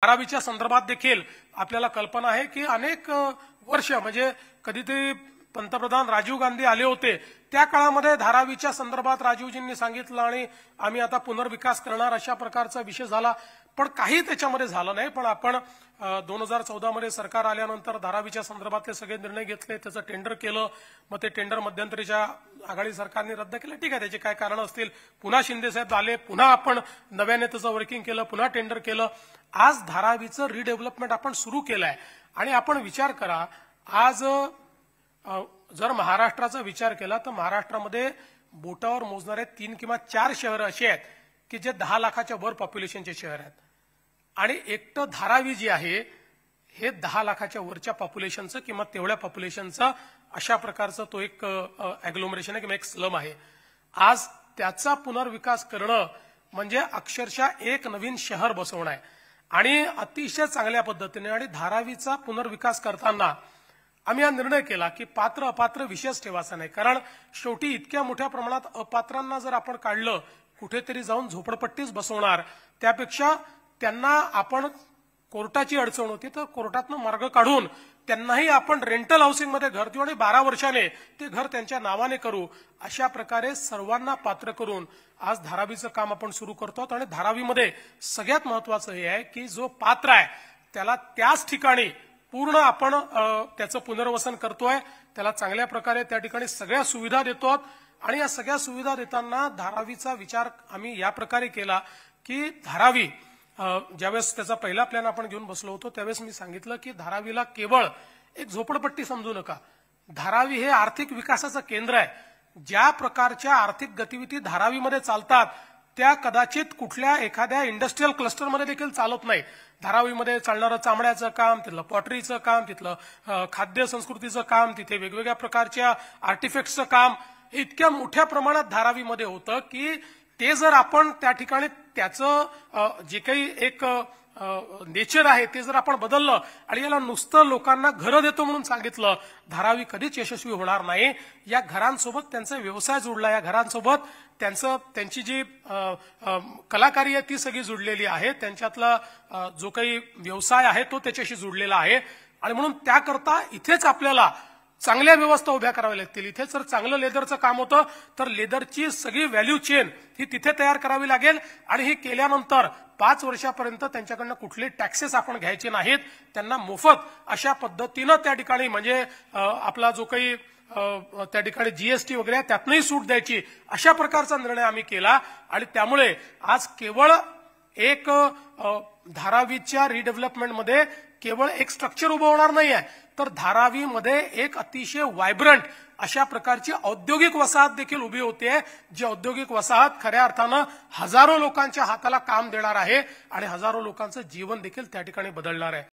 धारावीच्या संदर्भात देखील आपल्याला कल्पना आहे की अनेक वर्ष म्हणजे कधीतरी पंतप्रधान राजीव गांधी आले होते त्या काळामध्ये धारावीच्या संदर्भात राजीवजींनी सांगितलं आणि आम्ही आता पुनर्विकास करणार अशा प्रकारचा विषय झाला, पण काही त्याच्यामध्ये झालं नाही। पण आपण 2014 मध्ये सरकार आल्यानंतर धारावीच्या संदर्भातले सगळे निर्णय घेतले, त्याचं टेंडर केलं, मग ते टेंडर मध्यंतरीच्या आघाडी सरकारने रद्द केलं। ठीक आहे, त्याचे काय कारण असतील, पुन्हा शिंदे साहेब आले, पुन्हा आपण नव्याने त्याचं वर्किंग केलं, पुन्हा टेंडर केलं। आज धारावीचं रिडेव्हलपमेंट आपण सुरू केलंय आणि आपण विचार करा, आज जर महाराष्ट्राचा विचार केला तर महाराष्ट्रामध्ये बोटावर मोजणारे 3 किंवा 4 शहर असे आहेत की जे 10 लाखाच्या वर पॉप्युलेशनचे शहर आहेत आणि एकटं धारावी जे आहे हे 10 लाखाच्या वरच्या पॉप्युलेशनचं किंवा तेवढ्या पॉप्युलेशनचा अशा प्रकारचा तो एक ॲग्लोमरेशन आहे किंवा एक स्लम आहे। आज त्याचा पुनर्विकास करणं म्हणजे अक्षरशः एक नवीन शहर बसवणं आहे आणि अतिशय चांगल्या पद्धतीने। आणि धारावीचा पुनर्विकास करताना आम्ही हा निर्णय केला की पात्र अपात्र विषयच ठेवायचा नाही, कारण शेवटी इतक्या मोठ्या प्रमाणात अपात्रांना जर आपण काढलं, कुठेतरी जाऊन झोपडपट्टीच बसवणार, त्यापेक्षा त्यांना आपण कोर्टाची अडचण होती तर कोर्टातनं मार्ग काढून त्यांनाही आपण रेंटल हाऊसिंगमध्ये घर देऊ आणि 12 वर्षाने ते घर त्यांच्या नावाने करू, अशा प्रकारे सर्वांना पात्र करून आज धारावीचं काम आपण सुरू करतो। आणि धारावीमध्ये सगळ्यात महत्वाचं हे आहे की जो पात्र आहे त्याला त्याच ठिकाणी पूर्ण आपण त्याचं पुनर्वसन करतोय, त्याला चांगल्या प्रकारे त्या ठिकाणी सगळ्या सुविधा देतो आणि या सगळ्या सुविधा देताना धारावीचा विचार आम्ही या प्रकारे केला की धारावी ज्यावेळेस त्याचा पहिला प्लॅन आपण घेऊन बसलो होतो त्यावेळेस मी सांगितलं की धारावीला केवळ एक झोपडपट्टी समजू नका, धारावी हे आर्थिक विकासाचं केंद्र आहे। ज्या प्रकारच्या आर्थिक गतिविधी धारावीमध्ये चालतात त्या कदाचित कुठल्या एखाद्या इंडस्ट्रियल क्लस्टरमध्ये देखील चालत नाही। धारावीमध्ये चालणारं चामड्याचं काम, तिथलं पॉटरीचं काम, तिथलं खाद्य संस्कृतीचं काम, तिथे वेगवेगळ्या प्रकारच्या आर्टिफॅक्ट्सचं काम इतक्या मोठ्या प्रमाणात धारावीमध्ये होतं की ते जर आपण त्या ठिकाणी त्याचं जे काही एक नेचर आहे ते जर आपण बदललं आणि याला नुसतं लोकांना घरं देतो म्हणून सांगितलं, धारावी कधीच यशस्वी होणार नाही। या घरांसोबत त्यांचा व्यवसाय जोडला, या घरांसोबत त्यांची जी कलाकारी आहे ती सगळी जुडलेली आहे, त्यांच्यातला जो काही व्यवसाय आहे तो त्याच्याशी जुडलेला आहे। आणि म्हणून त्याकरता इथेच आपल्याला चांगल्या व्यवस्था उभ्या कराव्या लागतील। इथे जर चांगलं लेदरचं काम होतं तर लेदरची सगळी व्हॅल्यू चेन ही तिथे तयार करावी लागेल आणि हे केल्यानंतर 5 वर्षापर्यंत त्यांच्याकडनं कुठले टॅक्सेस आपण घ्यायचे नाहीत, त्यांना मोफत अशा पद्धतीनं त्या ठिकाणी म्हणजे आपला जो काही त्या ठिकाणी जीएसटी वगैरे त्यातनंही सूट द्यायची, अशा प्रकारचा निर्णय आम्ही केला। आणि त्यामुळे आज केवळ एक धारावीच्या रिडेव्हलपमेंटमध्ये केवळ एक स्ट्रक्चर उभं होणार नाही आहे, तर धारावीमध्ये एक अतिशय व्हायब्रंट अशा प्रकारची औद्योगिक वसाहत देखील उभी होते, जी औद्योगिक वसाहत खऱ्या अर्थानं हजारो लोकांच्या हाताला काम देणार आहे आणि हजारो लोकांचं जीवन देखील त्या ठिकाणी बदलणार आहे।